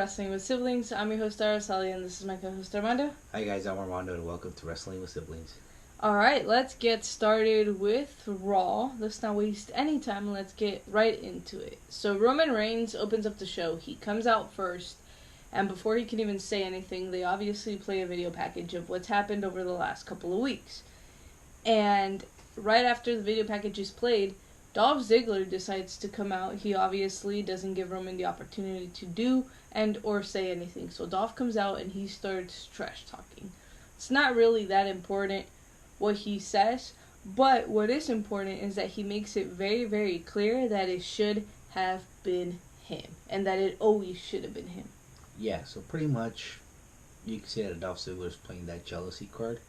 Wrestling with Siblings. I'm your host, Araceli, and this is my co-host, Armando. Hi guys, I'm Armando, and welcome to Wrestling with Siblings. Alright, let's get started with Raw. Let's not waste any time, let's get right into it. So Roman Reigns opens up the show. He comes out first, and before he can even say anything, they obviously play a video package of what's happened over the last couple of weeks. And right after the video package is played, Dolph Ziggler decides to come out. He obviously doesn't give Roman the opportunity to do and or say anything. So Dolph comes out and he starts trash talking. It's not really that important what he says, but what is important is that he makes it very, very clear that it should have been him and that it always should have been him. Yeah, so pretty much you can see that Dolph Ziggler is playing that jealousy card,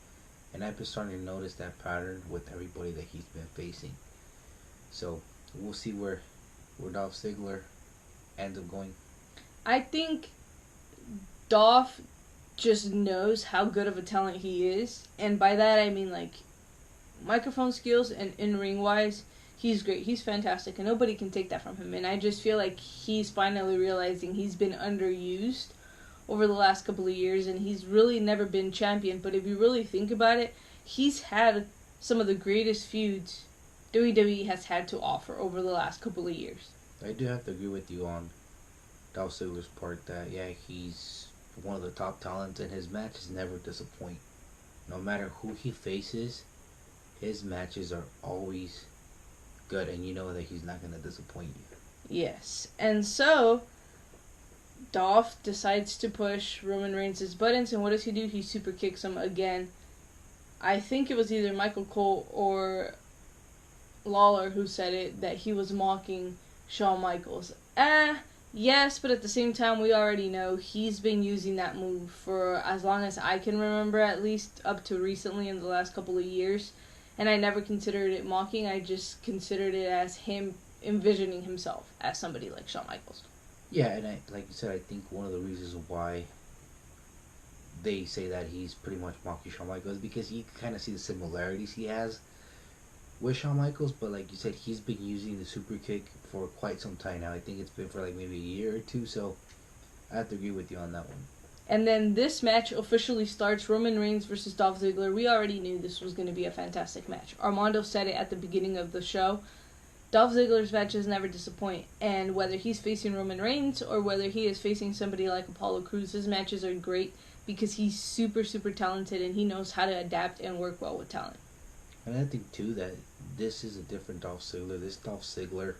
and I've been starting to notice that pattern with everybody that he's been facing. So we'll see where Dolph Ziggler ends up going. I think Dolph just knows how good of a talent he is, and by that I mean like microphone skills and in-ring wise, he's great. He's fantastic, and nobody can take that from him. And I just feel like he's finally realizing he's been underused over the last couple of years, and he's really never been champion. But if you really think about it, he's had some of the greatest feuds WWE has had to offer over the last couple of years. I do have to agree with you on Dolph Ziggler's part that, yeah, he's one of the top talents, and his matches never disappoint. No matter who he faces, his matches are always good, and you know that he's not going to disappoint you. Yes, and so Dolph decides to push Roman Reigns' buttons, and what does he do? He super kicks him again. I think it was either Michael Cole or Lawler who said it, that he was mocking Shawn Michaels. Yes, but at the same time, we already know he's been using that move for as long as I can remember, at least up to recently in the last couple of years. And I never considered it mocking. I just considered it as him envisioning himself as somebody like Shawn Michaels. Yeah, and like you said, I think one of the reasons why they say that he's pretty much mocking Shawn Michaels is because you can kind of see the similarities he has with Shawn Michaels, but like you said, he's been using the super kick for quite some time now. I think it's been for like maybe a year or two, so I have to agree with you on that one. And then this match officially starts, Roman Reigns versus Dolph Ziggler. We already knew this was going to be a fantastic match. Armando said it at the beginning of the show. Dolph Ziggler's matches never disappoint, and whether he's facing Roman Reigns or whether he is facing somebody like Apollo Crews, his matches are great because he's super, super talented and he knows how to adapt and work well with talent. And I think, too, that this is a different Dolph Ziggler. This Dolph Ziggler,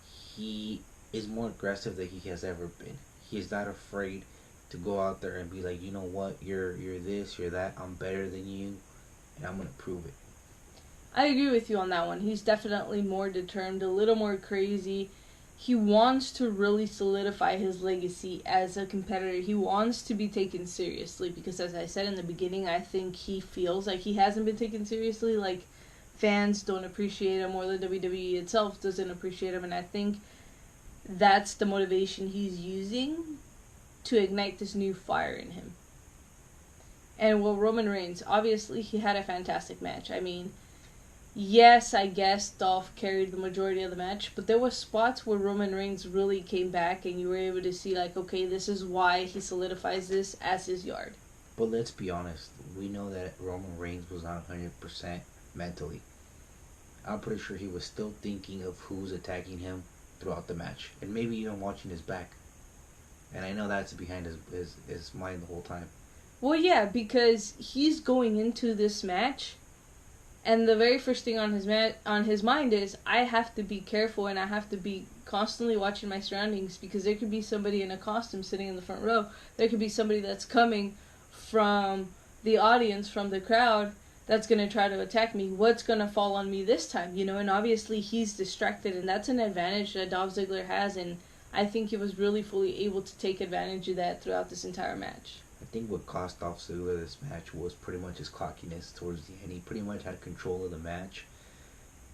he is more aggressive than he has ever been. He is not afraid to go out there and be like, you know what, you're this, you're that, I'm better than you, and I'm going to prove it. I agree with you on that one. He's definitely more determined, a little more crazy. He wants to really solidify his legacy as a competitor. He wants to be taken seriously because, as I said in the beginning, I think he feels like he hasn't been taken seriously. Like, fans don't appreciate him, or the WWE itself doesn't appreciate him, and I think that's the motivation he's using to ignite this new fire in him. And well, Roman Reigns, obviously he had a fantastic match. I mean, yes, I guess Dolph carried the majority of the match, but there were spots where Roman Reigns really came back and you were able to see, like, okay, this is why he solidifies this as his yard. But let's be honest, we know that Roman Reigns was not 100% mentally. I'm pretty sure he was still thinking of who's attacking him throughout the match, and maybe even watching his back. And I know that's behind his mind the whole time. Well, yeah, because he's going into this match, and the very first thing on his mind is, I have to be careful and I have to be constantly watching my surroundings because there could be somebody in a costume sitting in the front row. There could be somebody that's coming from the audience, from the crowd, that's going to try to attack me. What's going to fall on me this time, you know? And obviously he's distracted, and that's an advantage that Dolph Ziggler has, and I think he was really fully able to take advantage of that throughout this entire match. I think what cost Dolph Ziggler this match was pretty much his cockiness towards the end. He pretty much had control of the match.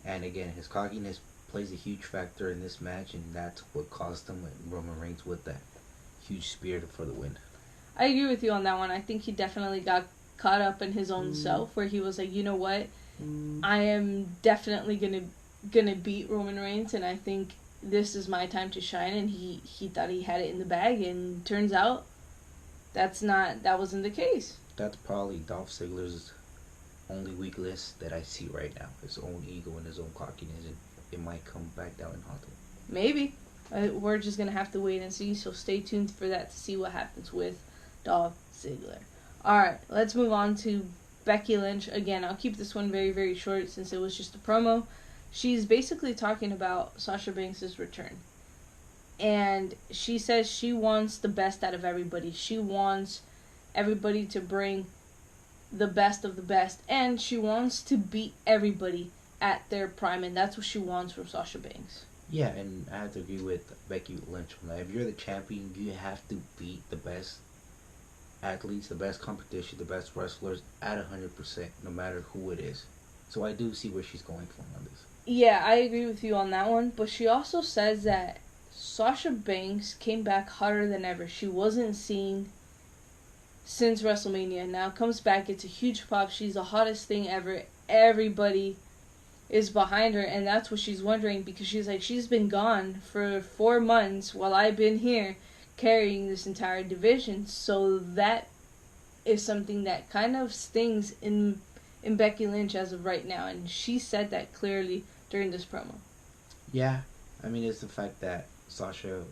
And again, his cockiness plays a huge factor in this match, and that's what cost him Roman Reigns with that huge spear for the win. I agree with you on that one. I think he definitely got caught up in his own self, where he was like, you know what, I am definitely gonna beat Roman Reigns, and I think this is my time to shine, and he thought he had it in the bag, and turns out that wasn't the case. That's probably Dolph Ziggler's only weakness that I see right now. His own ego and his own cockiness, and it might come back down and haunt him. Maybe. We're just going to have to wait and see, so stay tuned for that to see what happens with Dolph Ziggler. Alright, let's move on to Becky Lynch. Again, I'll keep this one very, very short since it was just a promo. She's basically talking about Sasha Banks' return. And she says she wants the best out of everybody. She wants everybody to bring the best of the best. And she wants to beat everybody at their prime. And that's what she wants from Sasha Banks. Yeah, and I have to agree with Becky Lynch on that. If you're the champion, you have to beat the best athletes, the best competition, the best wrestlers at 100%, no matter who it is. So I do see where she's going from on this. Yeah, I agree with you on that one. But she also says that Sasha Banks came back hotter than ever. She wasn't seen since WrestleMania. Now comes back. It's a huge pop. She's the hottest thing ever. Everybody is behind her, and that's what she's wondering, because she's like, she's been gone for 4 months while I've been here carrying this entire division. So that is something that kind of stings in Becky Lynch as of right now, and she said that clearly during this promo. Yeah, I mean, it's the fact that Sasha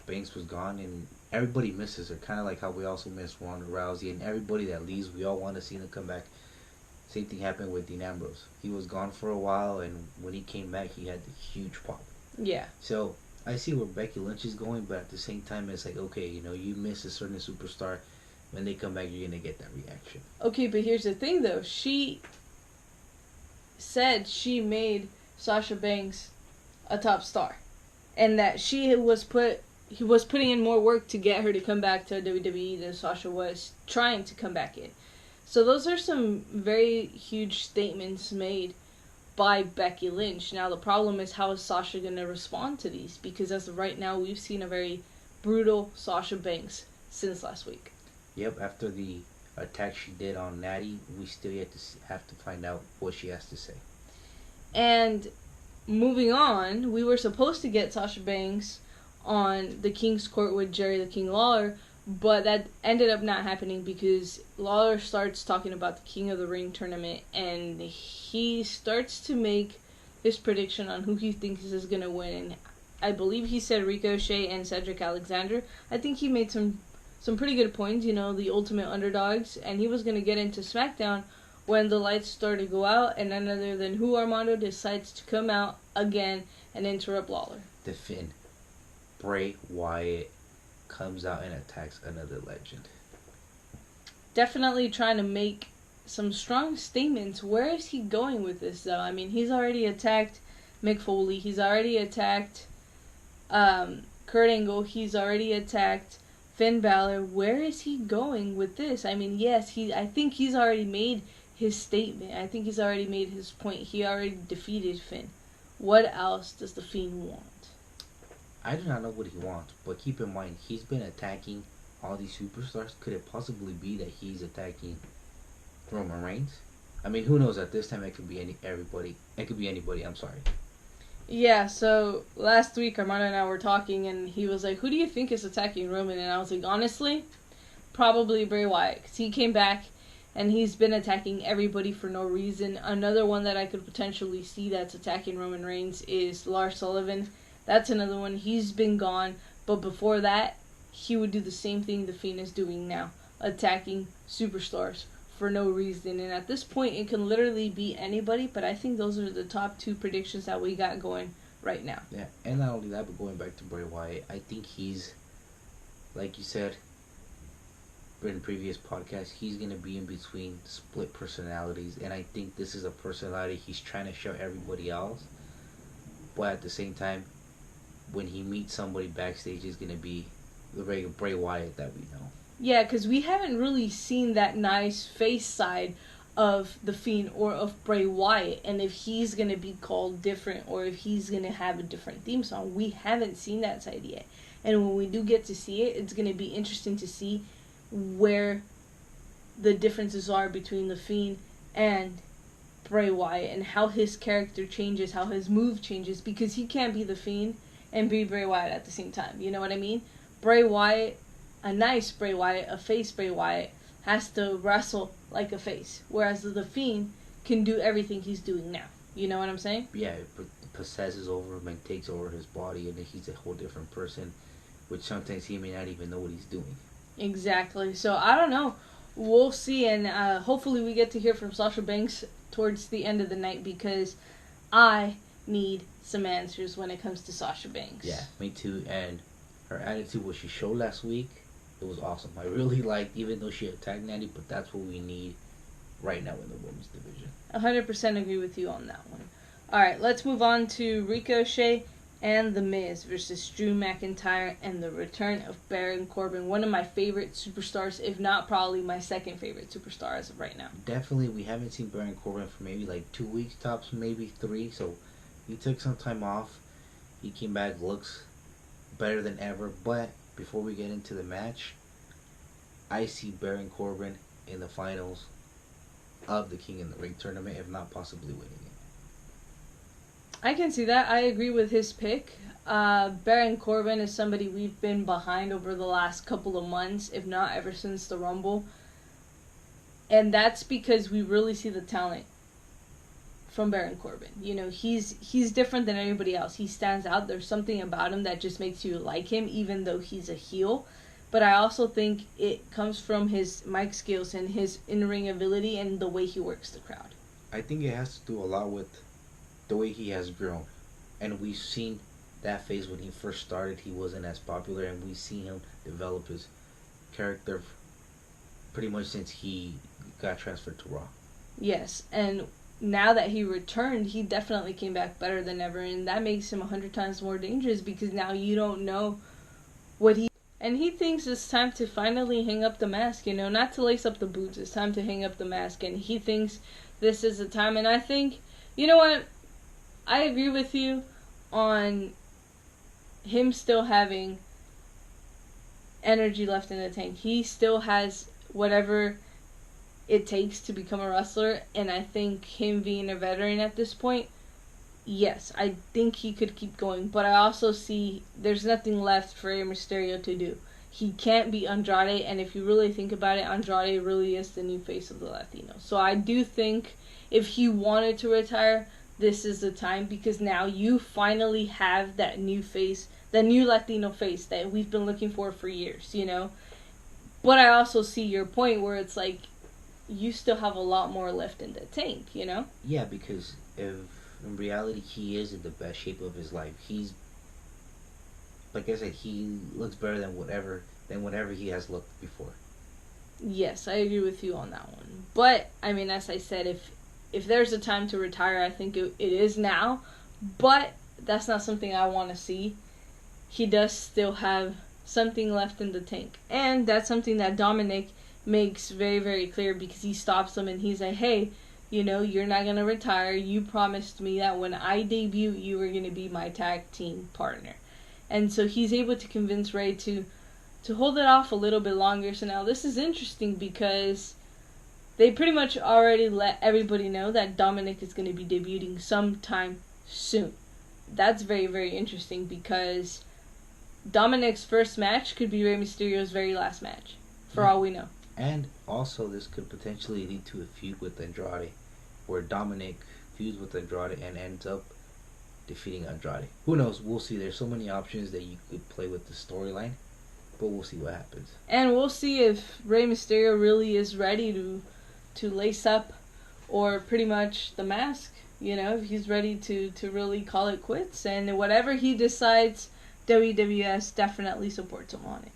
Banks was gone, and everybody misses her, kind of like how we also miss Ronda Rousey, and everybody that leaves, we all want to see them come back. Same thing happened with Dean Ambrose. He was gone for a while, and when he came back, he had the huge pop. Yeah. So I see where Becky Lynch is going, but at the same time, it's like, okay, you miss a certain superstar. When they come back, you're going to get that reaction. Okay, but here's the thing, though. She said she made Sasha Banks a top star, and that he was putting in more work to get her to come back to WWE than Sasha was trying to come back in. So those are some very huge statements made by Becky Lynch. Now the problem is, how is Sasha going to respond to these? Because as of right now, we've seen a very brutal Sasha Banks since last week. Yep, after the attack she did on Natty, we still yet to have to find out what she has to say. And moving on, we were supposed to get Sasha Banks on the King's Court with Jerry the King Lawler, but that ended up not happening because Lawler starts talking about the King of the Ring tournament, and he starts to make his prediction on who he thinks is going to win. And I believe he said Ricochet and Cedric Alexander. I think he made some pretty good points, the ultimate underdogs, and he was going to get into SmackDown when the lights started to go out, and none other than who Armando decides to come out again and interrupt Lawler. The Finn. Bray Wyatt comes out and attacks another legend. Definitely trying to make some strong statements. Where is he going with this, though? I mean, he's already attacked Mick Foley. He's already attacked Kurt Angle. He's already attacked Finn Balor. Where is he going with this? I mean, yes, I think he's already made his statement. I think he's already made his point. He already defeated Finn. What else does the Fiend want? I do not know what he wants, but keep in mind, he's been attacking all these superstars. Could it possibly be that he's attacking Roman Reigns? I mean, who knows? At this time, it could be everybody. It could be anybody. I'm sorry. Yeah, so last week, Armando and I were talking, and he was like, who do you think is attacking Roman? And I was like, honestly, probably Bray Wyatt, because he came back, and he's been attacking everybody for no reason. Another one that I could potentially see that's attacking Roman Reigns is Lars Sullivan. That's another one. He's been gone, but before that, he would do the same thing the Fiend is doing now, attacking superstars for no reason. And at this point, it can literally be anybody, but I think those are the top two predictions that we got going right now. Yeah, and not only that, but going back to Bray Wyatt, I think he's, like you said in previous podcasts, he's going to be in between split personalities, and I think this is a personality he's trying to show everybody else, but at the same time, when he meets somebody backstage, is going to be the regular Bray Wyatt that we know. Yeah, because we haven't really seen that nice face side of the Fiend or of Bray Wyatt, and if he's going to be called different or if he's going to have a different theme song, we haven't seen that side yet. And when we do get to see it, it's going to be interesting to see where the differences are between the Fiend and Bray Wyatt and how his character changes, how his move changes, because he can't be the Fiend and be Bray Wyatt at the same time. You know what I mean? Bray Wyatt, a nice Bray Wyatt, a face Bray Wyatt, has to wrestle like a face, whereas the Fiend can do everything he's doing now. You know what I'm saying? Yeah, it possesses over him and takes over his body, and he's a whole different person, which sometimes he may not even know what he's doing. Exactly. So I don't know. We'll see, and hopefully we get to hear from Sasha Banks towards the end of the night, because I need some answers when it comes to Sasha Banks. Yeah, me too. And her attitude, what she showed last week, it was awesome. I really liked, even though she attacked Natty, but that's what we need right now in the women's division. 100% agree with you on that one. Alright, let's move on to Ricochet and The Miz versus Drew McIntyre and the return of Baron Corbin. One of my favorite superstars, if not probably my second favorite superstar as of right now. Definitely, we haven't seen Baron Corbin for maybe like 2 weeks tops, maybe 3. So he took some time off. He came back, looks better than ever. But before we get into the match, I see Baron Corbin in the finals of the King in the Ring tournament, if not possibly winning it. I can see that. I agree with his pick. Baron Corbin is somebody we've been behind over the last couple of months, if not ever since the Rumble. And that's because we really see the talent from Baron Corbin. You know, he's different than everybody else. He stands out. There's something about him that just makes you like him, even though he's a heel. But I also think it comes from his mic skills and his in-ring ability and the way he works the crowd. I think it has to do a lot with the way he has grown. And we've seen that phase when he first started. He wasn't as popular, and we've seen him develop his character pretty much since he got transferred to Raw. Yes, and now that he returned, he definitely came back better than ever, and that makes him 100 times more dangerous, because now you don't know what he... And he thinks it's time to finally hang up the mask, you know, not to lace up the boots. It's time to hang up the mask, and he thinks this is the time. And I think, you know what, I agree with you on him still having energy left in the tank. He still has whatever it takes to become a wrestler, and I think him being a veteran at this point, yes, I think he could keep going, but I also see there's nothing left for Rey Mysterio to do. He can't beat Andrade, and if you really think about it, Andrade really is the new face of the Latino. So I do think if he wanted to retire, this is the time, because now you finally have that new face, the new Latino face that we've been looking for years, you know? But I also see your point where it's like, you still have a lot more left in the tank, you know? Yeah, because if in reality he is in the best shape of his life. He's, like I said, he looks better than whatever he has looked before. Yes, I agree with you on that one. But, I mean, as I said, if there's a time to retire, I think it is now. But that's not something I want to see. He does still have something left in the tank. And that's something that Dominic makes very, very clear, because he stops him and he's like, hey, you know, you're not going to retire. You promised me that when I debut, you were going to be my tag team partner. And so he's able to convince Rey to hold it off a little bit longer. So now this is interesting, because they pretty much already let everybody know that Dominic is going to be debuting sometime soon. That's very, very interesting, because Dominic's first match could be Rey Mysterio's very last match, for all we know. And also, this could potentially lead to a feud with Andrade, where Dominic feuds with Andrade and ends up defeating Andrade. Who knows? We'll see. There's so many options that you could play with the storyline, but we'll see what happens. And we'll see if Rey Mysterio really is ready to lace up, or pretty much the mask. You know, if he's ready to really call it quits. And whatever he decides, WWS definitely supports him on it.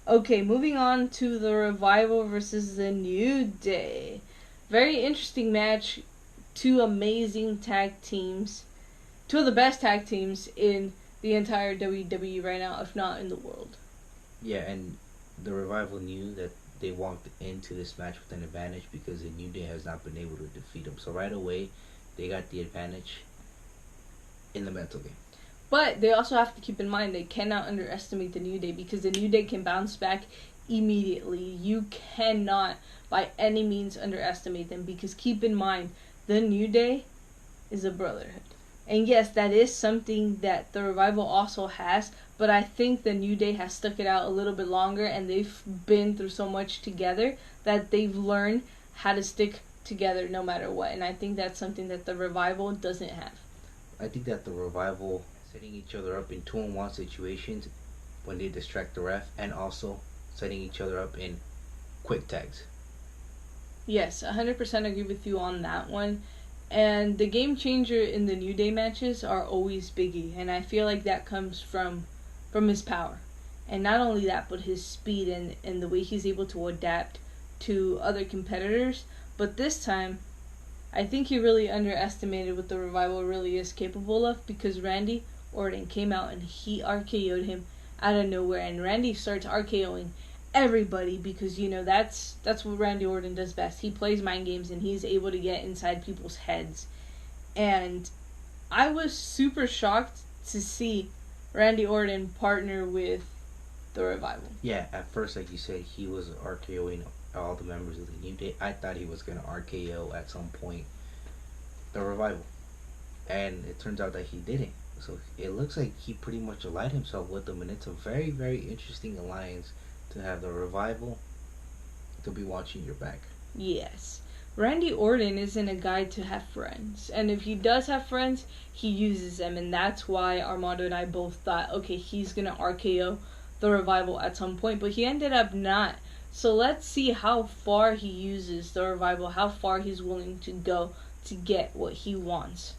Okay, moving on to the Revival versus the New Day. Very interesting match. Two amazing tag teams. Two of the best tag teams in the entire WWE right now, if not in the world. Yeah, and the Revival knew that they walked into this match with an advantage, because the New Day has not been able to defeat them. So right away, they got the advantage in the mental game. But they also have to keep in mind they cannot underestimate the New Day, because the New Day can bounce back immediately. You cannot by any means underestimate them, because keep in mind, the New Day is a brotherhood. And yes, that is something that the Revival also has, but I think the New Day has stuck it out a little bit longer, and they've been through so much together that they've learned how to stick together no matter what. And I think that's something that the Revival doesn't have. I think that the Revival setting each other up in 2-on-1 situations when they distract the ref, and also setting each other up in quick tags. Yes, 100% agree with you on that one. And the game changer in the New Day matches are always Biggie, and I feel like that comes from his power. And not only that, but his speed and the way he's able to adapt to other competitors. But this time, I think he really underestimated what the Revival really is capable of, because Randy Orton came out and he RKO'd him out of nowhere, and Randy starts RKOing everybody because that's what Randy Orton does best. He plays mind games and he's able to get inside people's heads. And I was super shocked to see Randy Orton partner with the Revival. Yeah, at first, like you said, he was RKOing all the members of the New Day. I thought he was gonna RKO at some point the Revival, and it turns out that he didn't. So it looks like he pretty much allied himself with them, and it's a very, very interesting alliance to have the Revival to be watching your back. Yes. Randy Orton isn't a guy to have friends. And if he does have friends, he uses them. And that's why Armando and I both thought, okay, he's going to RKO the Revival at some point. But he ended up not. So let's see how far he uses the Revival, how far he's willing to go to get what he wants.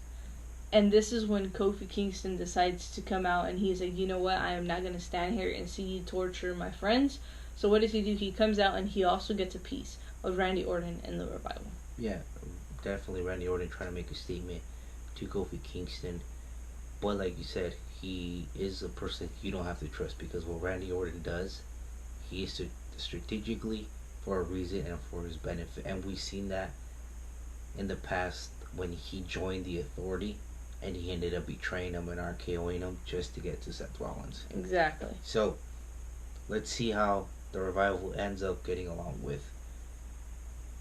And this is when Kofi Kingston decides to come out and he's like, you know what, I am not going to stand here and see you torture my friends. So what does he do? He comes out and he also gets a piece of Randy Orton and the Revival. Yeah, definitely Randy Orton trying to make a statement to Kofi Kingston. But like you said, he is a person you don't have to trust, because what Randy Orton does, he is strategically for a reason and for his benefit. And we've seen that in the past when he joined the Authority and he ended up betraying them and RKOing them just to get to Seth Rollins. Exactly. So let's see how the Revival ends up getting along with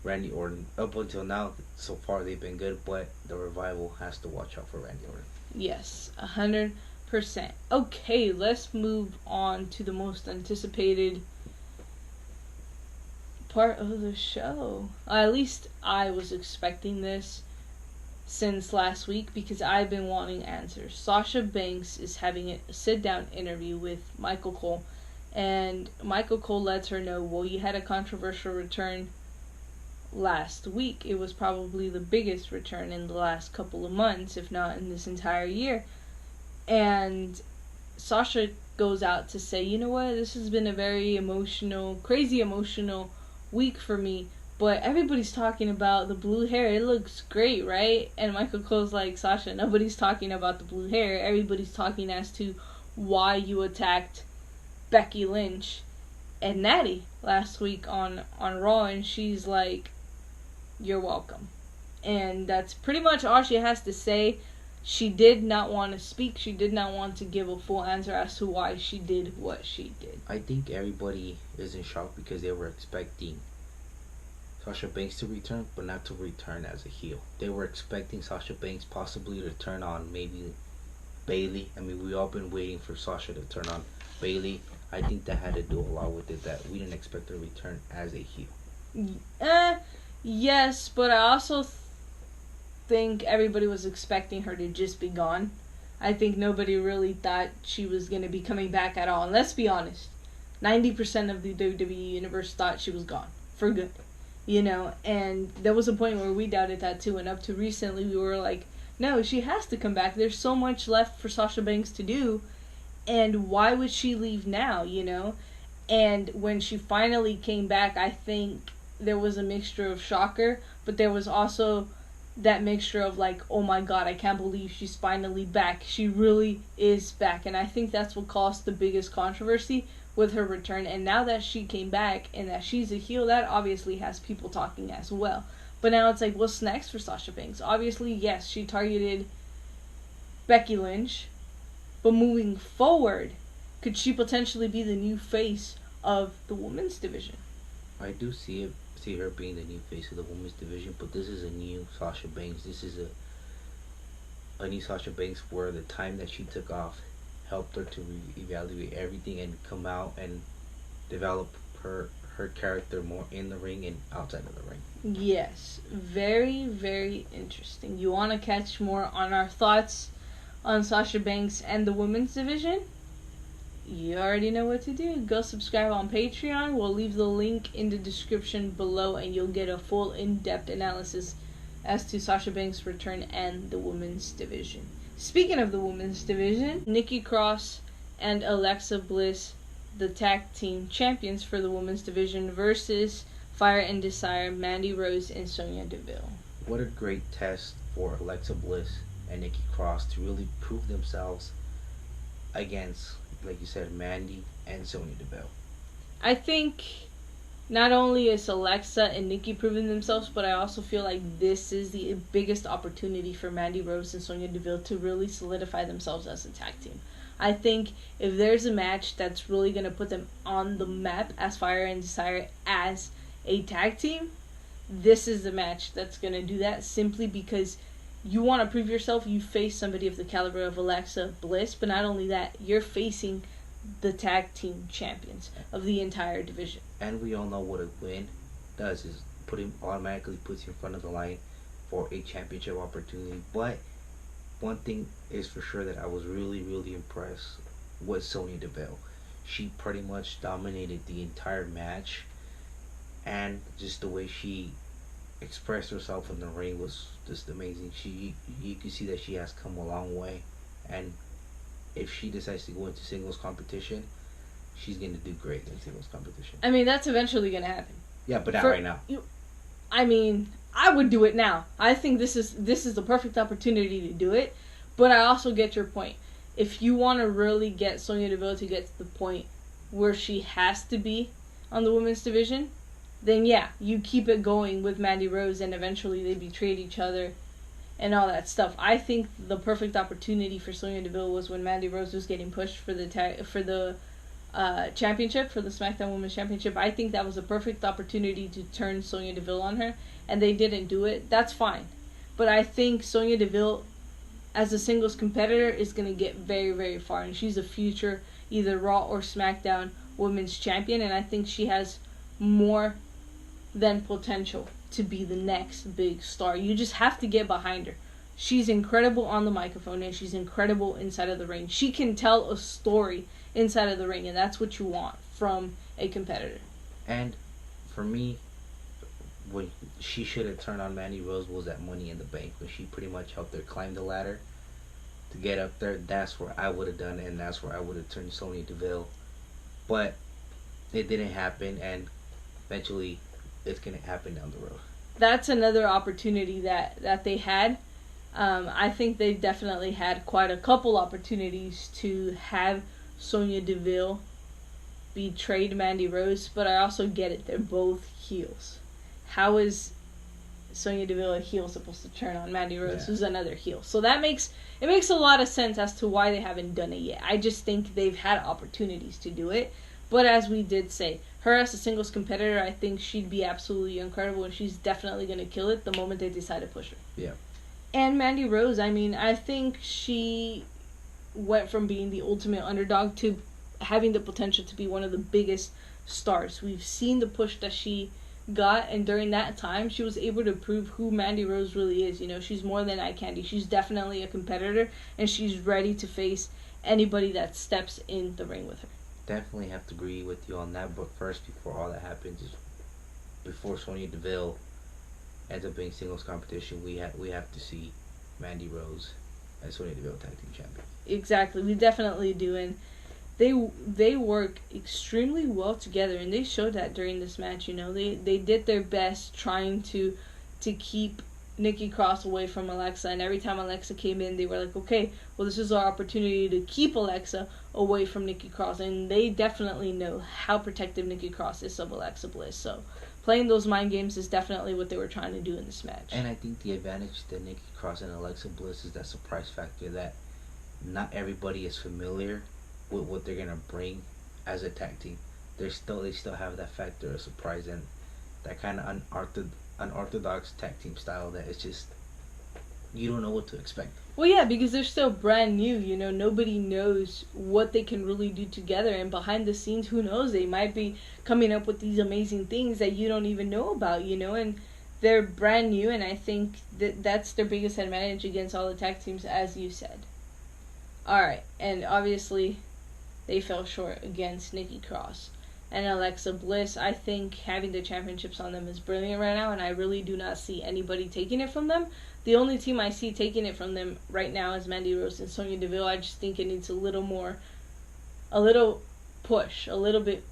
Randy Orton. Up until now, so far they've been good, but the Revival has to watch out for Randy Orton. Yes, 100%. Okay, let's move on to the most anticipated part of the show. At least I was expecting this since last week, because I've been wanting answers. Sasha Banks is having a sit-down interview with Michael Cole, and Michael Cole lets her know, well, you had a controversial return last week. It was probably the biggest return in the last couple of months, if not in this entire year. And Sasha goes out to say, you know what, this has been a very emotional, crazy emotional week for me, but everybody's talking about the blue hair. It looks great, right? And Michael Cole's like, Sasha, nobody's talking about the blue hair. Everybody's talking as to why you attacked Becky Lynch and Natty last week on Raw. And she's like, you're welcome. And that's pretty much all she has to say. She did not want to speak. She did not want to give a full answer as to why she did what she did. I think everybody is in shock because they were expecting Sasha Banks to return, but not to return as a heel. They were expecting Sasha Banks possibly to turn on maybe Bayley. I mean, we all been waiting for Sasha to turn on Bayley. I think that had to do a lot with it, that we didn't expect her to return as a heel. Yes, but I also think everybody was expecting her to just be gone. I think nobody really thought she was going to be coming back at all. And let's be honest, 90% of the WWE Universe thought she was gone for good. And there was a point where we doubted that too, and up to recently we were like, no, she has to come back. There's so much left for Sasha Banks to do, and why would she leave now, And when she finally came back, I think there was a mixture of shocker, but there was also that mixture of like, oh my god, I can't believe she's finally back. She really is back, and I think that's what caused the biggest controversy with her return. And now that she came back and that she's a heel, that obviously has people talking as well. But now it's like, what's next for Sasha Banks? Obviously, yes, she targeted Becky Lynch, but moving forward, could she potentially be the new face of the women's division? I do see her being the new face of the women's division, but this is a new Sasha Banks. This is a new Sasha Banks where the time that she took off helped her to evaluate everything and come out and develop her character more in the ring and outside of the ring. Yes, very, very interesting. You want to catch more on our thoughts on Sasha Banks and the women's division? You already know what to do. Go subscribe on Patreon. We'll leave the link in the description below, and you'll get a full in-depth analysis as to Sasha Banks' return and the women's division. Speaking of the women's division, Nikki Cross and Alexa Bliss, the tag team champions for the women's division, versus Fire and Desire, Mandy Rose and Sonya Deville. What a great test for Alexa Bliss and Nikki Cross to really prove themselves against, like you said, Mandy and Sonya Deville. I think not only is Alexa and Nikki proving themselves, but I also feel like this is the biggest opportunity for Mandy Rose and Sonya Deville to really solidify themselves as a tag team. I think if there's a match that's really going to put them on the map as Fire and Desire as a tag team, this is the match that's going to do that, simply because you want to prove yourself. You face somebody of the caliber of Alexa Bliss, but not only that, you're facing the tag team champions of the entire division. And we all know what a win does is automatically puts you in front of the line for a championship opportunity. But one thing is for sure that I was really, really impressed with Sonya Deville. She pretty much dominated the entire match, and just the way she expressed herself in the ring was just amazing. You can see that she has come a long way, and if she decides to go into singles competition, she's going to do great in singles competition. I mean, that's eventually going to happen. Yeah, but not right now. I mean, I would do it now. I think this is the perfect opportunity to do it. But I also get your point. If you want to really get Sonya Deville to get to the point where she has to be on the women's division, then yeah, you keep it going with Mandy Rose, and eventually they betrayed each other and all that stuff. I think the perfect opportunity for Sonya Deville was when Mandy Rose was getting pushed for the championship, for the SmackDown Women's Championship. I think that was a perfect opportunity to turn Sonya Deville on her, and they didn't do it. That's fine. But I think Sonya Deville, as a singles competitor, is going to get very, very far, and she's a future either Raw or SmackDown Women's Champion, and I think she has more than potential to be the next big star. You just have to get behind her. She's incredible on the microphone, and she's incredible inside of the ring. She can tell a story inside of the ring, and that's what you want from a competitor. And for me, when she should have turned on Mandy Rose was at Money in the Bank, when she pretty much helped her climb the ladder to get up there. That's where I would have done it, and that's where I would have turned Sonya Deville. But it didn't happen, and eventually it's going to happen down the road. That's another opportunity that they had. I think they definitely had quite a couple opportunities to have Sonya Deville betrayed Mandy Rose, but I also get it. They're both heels. How is Sonya Deville, a heel, supposed to turn on Mandy Rose, who's another heel? So it makes a lot of sense as to why they haven't done it yet. I just think they've had opportunities to do it. But as we did say, her as a singles competitor, I think she'd be absolutely incredible, and she's definitely going to kill it the moment they decide to push her. Yeah. And Mandy Rose, I mean, I think she went from being the ultimate underdog to having the potential to be one of the biggest stars. We've seen the push that she got, and during that time, she was able to prove who Mandy Rose really is. You know, she's more than eye candy. She's definitely a competitor, and she's ready to face anybody that steps in the ring with her. Definitely have to agree with you on that, but first, before all that happens, is before Sonya Deville ends up being singles competition, we have to see Mandy Rose as Sonya Deville tag team champion. Exactly, we definitely do, and they work extremely well together, and they showed that during this match. You know, they did their best trying to keep Nikki Cross away from Alexa, and every time Alexa came in, they were like, okay, well, this is our opportunity to keep Alexa away from Nikki Cross, and they definitely know how protective Nikki Cross is of Alexa Bliss, so playing those mind games is definitely what they were trying to do in this match. And I think the advantage that Nikki Cross and Alexa Bliss is that surprise factor that not everybody is familiar with what they're going to bring as a tag team. They still have that factor of surprise and that kind of unorthodox tag team style that is just you don't know what to expect. Well, yeah, because they're still brand new, nobody knows what they can really do together. And behind the scenes, who knows? They might be coming up with these amazing things that you don't even know about, and they're brand new, and I think that's their biggest advantage against all the tag teams, as you said. Alright, and obviously, they fell short against Nikki Cross and Alexa Bliss. I think having the championships on them is brilliant right now, and I really do not see anybody taking it from them. The only team I see taking it from them right now is Mandy Rose and Sonya Deville. I just think it needs a little push, a little bit,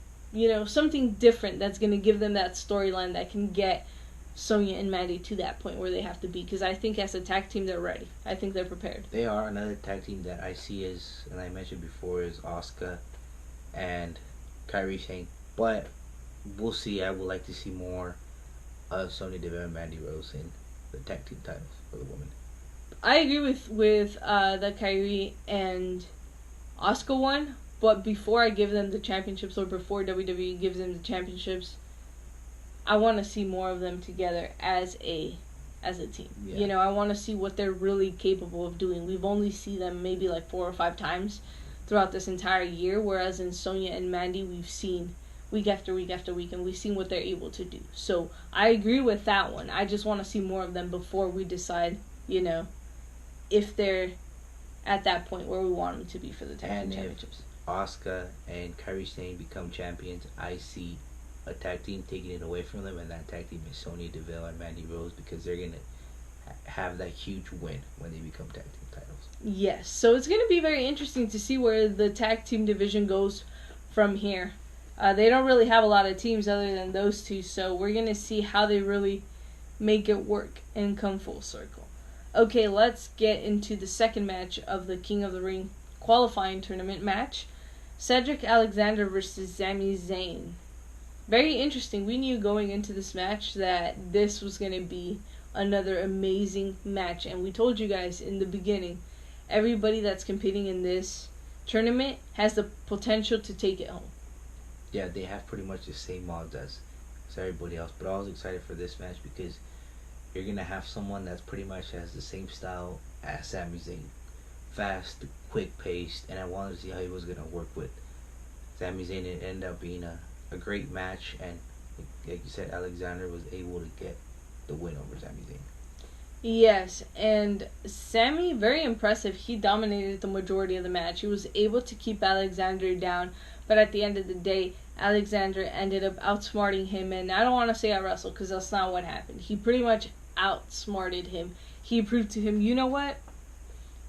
something different that's going to give them that storyline that can get Sonya and Mandy to that point where they have to be. Because I think as a tag team, they're ready. I think they're prepared. They are. Another tag team that I see is, and I mentioned before, is Asuka and Kairi Sane. But we'll see. I would like to see more of Sonya Deville and Mandy Rose in the tag team titles for the women. I agree with the Kairi and Asuka one, but before I give them the championships, or before WWE gives them the championships, I want to see more of them together as a team. Yeah. I want to see what they're really capable of doing. We've only seen them maybe like 4 or 5 times throughout this entire year, whereas in Sonya and Mandy, we've seen week after week after week, and we've seen what they're able to do. So I agree with that one. I just want to see more of them before we decide, if they're at that point where we want them to be for the tag team championships. Asuka and Kairi Sane become champions, I see a tag team taking it away from them, and that tag team is Sonya Deville and Mandy Rose, because they're going to have that huge win when they become tag team titles. Yes, so it's going to be very interesting to see where the tag team division goes from here. They don't really have a lot of teams other than those two, so we're going to see how they really make it work and come full circle. Okay, let's get into the second match of the King of the Ring qualifying tournament match. Cedric Alexander versus Sami Zayn. Very interesting. We knew going into this match that this was going to be another amazing match, and we told you guys in the beginning, everybody that's competing in this tournament has the potential to take it home. Yeah, they have pretty much the same mods as everybody else, but I was excited for this match because you're going to have someone that's pretty much has the same style as Sami Zayn. Fast, quick-paced, and I wanted to see how he was going to work with Sami Zayn. It ended up being a great match, and like you said, Alexander was able to get the win over Sami Zayn. Yes, and Sami, very impressive. He dominated the majority of the match. He was able to keep Alexander down, but at the end of the day, Alexander ended up outsmarting him, and I don't want to say out-wrestled because that's not what happened. He pretty much outsmarted him. He proved to him, you know what?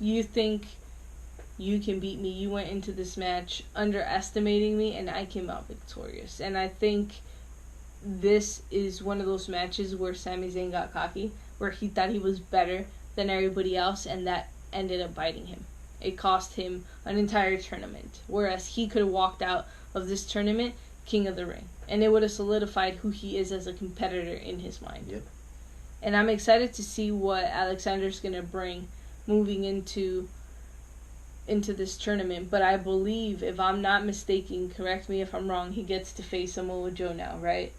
You think you can beat me. You went into this match underestimating me, and I came out victorious. And I think this is one of those matches where Sami Zayn got cocky, where he thought he was better than everybody else, and that ended up biting him. It cost him an entire tournament, whereas he could have walked out of this tournament King of the Ring, and it would have solidified who he is as a competitor in his mind. Yep. And I'm excited to see what Alexander's going to bring moving into this tournament, but I believe, if I'm not mistaken, correct me if I'm wrong, he gets to face Samoa Joe now, right?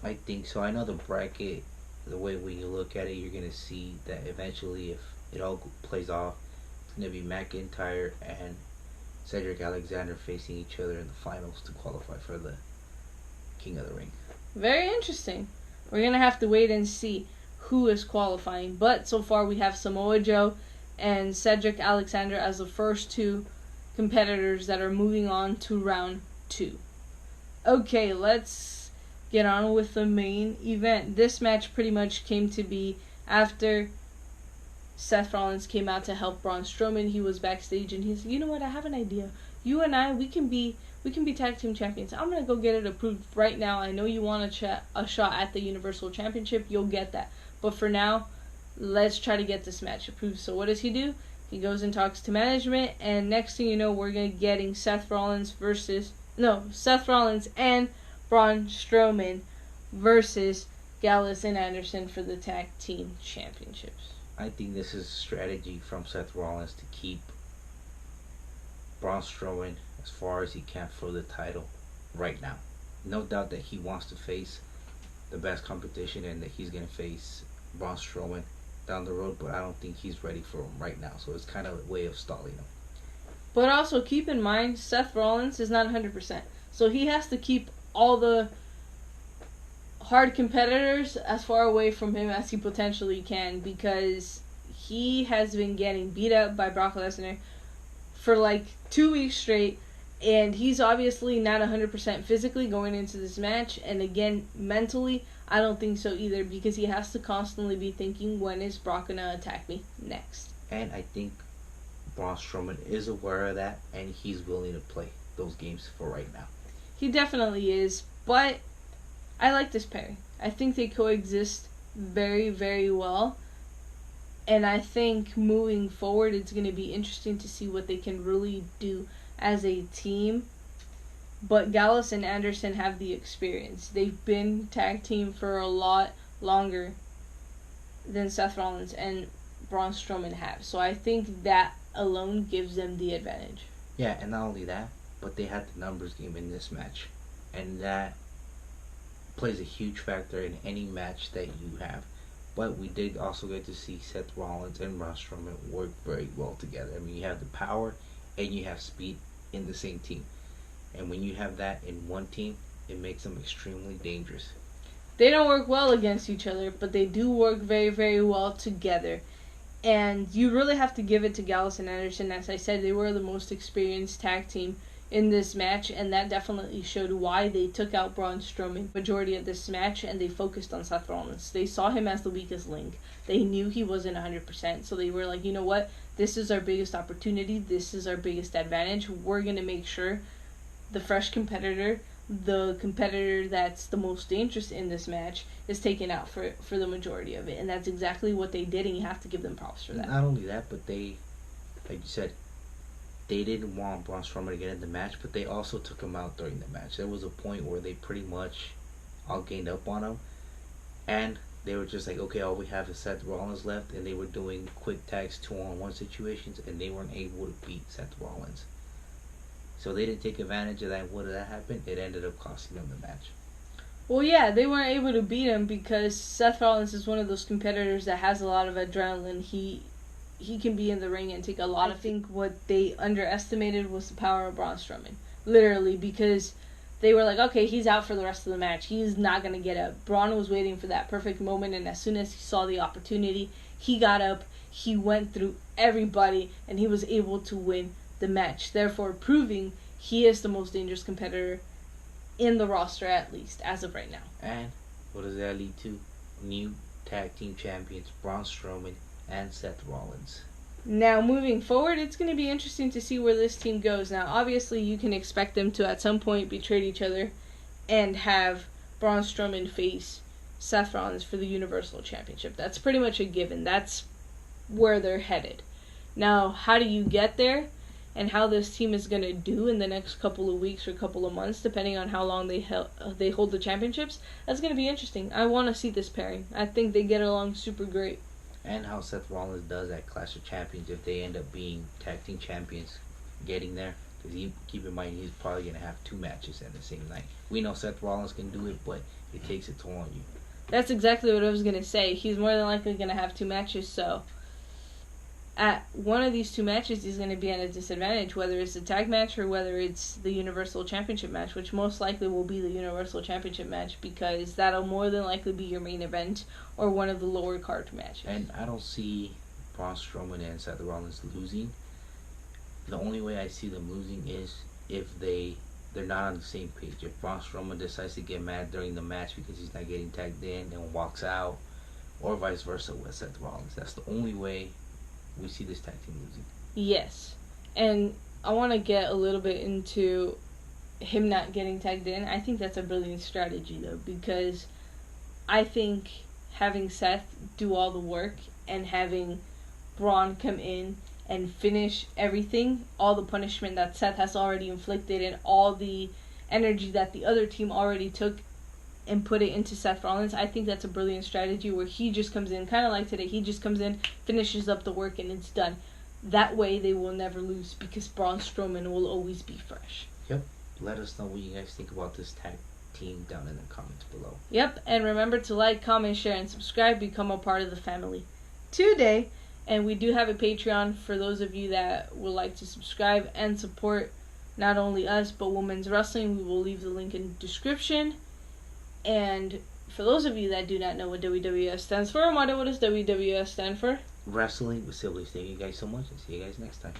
I think so. I know the bracket, the way when you look at it, you're going to see that eventually, if it all plays off, it's going to be McIntyre and Cedric Alexander facing each other in the finals to qualify for the King of the Ring. Very interesting. We're going to have to wait and see who is qualifying, but so far we have Samoa Joe and Cedric Alexander as the first two competitors that are moving on to round 2. Okay, let's get on with the main event. This match pretty much came to be after Seth Rollins came out to help Braun Strowman. He was backstage and he said, you know what, I have an idea. You and I, we can be tag team champions. I'm going to go get it approved right now. I know you want a shot at the Universal Championship. You'll get that. But for now, let's try to get this match approved. So what does he do? He goes and talks to management, and next thing you know, we're getting Seth Rollins and Braun Strowman versus Gallows and Anderson for the tag team championships. I think this is strategy from Seth Rollins to keep Braun Strowman as far as he can for the title right now. No doubt that he wants to face the best competition and that he's going to face Braun Strowman down the road, but I don't think he's ready for him right now. So it's kind of a way of stalling him. But also keep in mind, Seth Rollins is not 100%. So he has to keep all the hard competitors as far away from him as he potentially can, because he has been getting beat up by Brock Lesnar for like 2 weeks straight, and he's obviously not 100% physically going into this match, and again, mentally, I don't think so either, because he has to constantly be thinking, when is Brock going to attack me next? And I think Braun Strowman is aware of that, and he's willing to play those games for right now. He definitely is, but I like this pairing. I think they coexist very, very well. And I think moving forward, it's going to be interesting to see what they can really do as a team. But Gallus and Anderson have the experience. They've been tag team for a lot longer than Seth Rollins and Braun Strowman have. So I think that alone gives them the advantage. Yeah, and not only that, but they had the numbers game in this match. And that plays a huge factor in any match that you have. But we did also get to see Seth Rollins and Braun Strowman work very well together. I mean, you have the power and you have speed in the same team. And when you have that in one team, it makes them extremely dangerous. They don't work well against each other, but they do work very, very well together. And you really have to give it to Gallus and Anderson. As I said, they were the most experienced tag team in this match, and that definitely showed why they took out Braun Strowman majority of this match, and they focused on Seth Rollins. They saw him as the weakest link. They knew he wasn't 100%, so they were like, you know what? This is our biggest opportunity. This is our biggest advantage. We're going to make sure the fresh competitor, the competitor that's the most dangerous in this match, is taken out for the majority of it. And that's exactly what they did, and you have to give them props for that. Not only that, but they, like you said, they didn't want Braun Strowman to get in the match, but they also took him out during the match. There was a point where they pretty much all gained up on him, and they were just like, okay, all we have is Seth Rollins left, and they were doing quick tags 2-on-1 situations, and they weren't able to beat Seth Rollins. So they didn't take advantage of that. What did that happen? It ended up costing them the match. Well, yeah, they weren't able to beat him because Seth Rollins is one of those competitors that has a lot of adrenaline. He can be in the ring and take a lot of... I think what they underestimated was the power of Braun Strowman. Literally, because they were like, okay, he's out for the rest of the match. He's not going to get up. Braun was waiting for that perfect moment, and as soon as he saw the opportunity, he got up, he went through everybody, and he was able to win the match. Therefore, proving he is the most dangerous competitor in the roster, at least, as of right now. And what does that lead to? New tag team champions, Braun Strowman and Seth Rollins. Now, moving forward, it's going to be interesting to see where this team goes. Now, obviously, you can expect them to, at some point, betray each other and have Braun Strowman face Seth Rollins for the Universal Championship. That's pretty much a given. That's where they're headed. Now, how do you get there? And how this team is going to do in the next couple of weeks or couple of months, depending on how long they hold the championships, that's going to be interesting. I want to see this pairing. I think they get along super great. And how Seth Rollins does at Clash of Champions if they end up being tag team champions, getting there. Because keep in mind, he's probably going to have 2 matches at the same night. We know Seth Rollins can do it, but it takes a toll on you. That's exactly what I was going to say. He's more than likely going to have 2 matches, so at one of these 2 matches, he's going to be at a disadvantage, whether it's a tag match or whether it's the Universal Championship match, which most likely will be the Universal Championship match because that'll more than likely be your main event or one of the lower card matches. And I don't see Braun Strowman and Seth Rollins losing. The only way I see them losing is if they're not on the same page. If Braun Strowman decides to get mad during the match because he's not getting tagged in and walks out, or vice versa with Seth Rollins. That's the only way we see this tag team losing. Yes. And I want to get a little bit into him not getting tagged in. I think that's a brilliant strategy, though, because I think having Seth do all the work and having Braun come in and finish everything, all the punishment that Seth has already inflicted and all the energy that the other team already took and put it into Seth Rollins, I think that's a brilliant strategy where he just comes in, kind of like today, he just comes in, finishes up the work, and it's done. That way they will never lose because Braun Strowman will always be fresh. Yep. Let us know what you guys think about this tag team down in the comments below. Yep, and remember to like, comment, share, and subscribe. Become a part of the family. today. And we do have a Patreon for those of you that would like to subscribe and support not only us, but women's wrestling. We will leave the link in the description. And for those of you that do not know what WWS stands for, Amada, what does WWS stand for? Wrestling with Siblings. Thank you guys so much, and see you guys next time.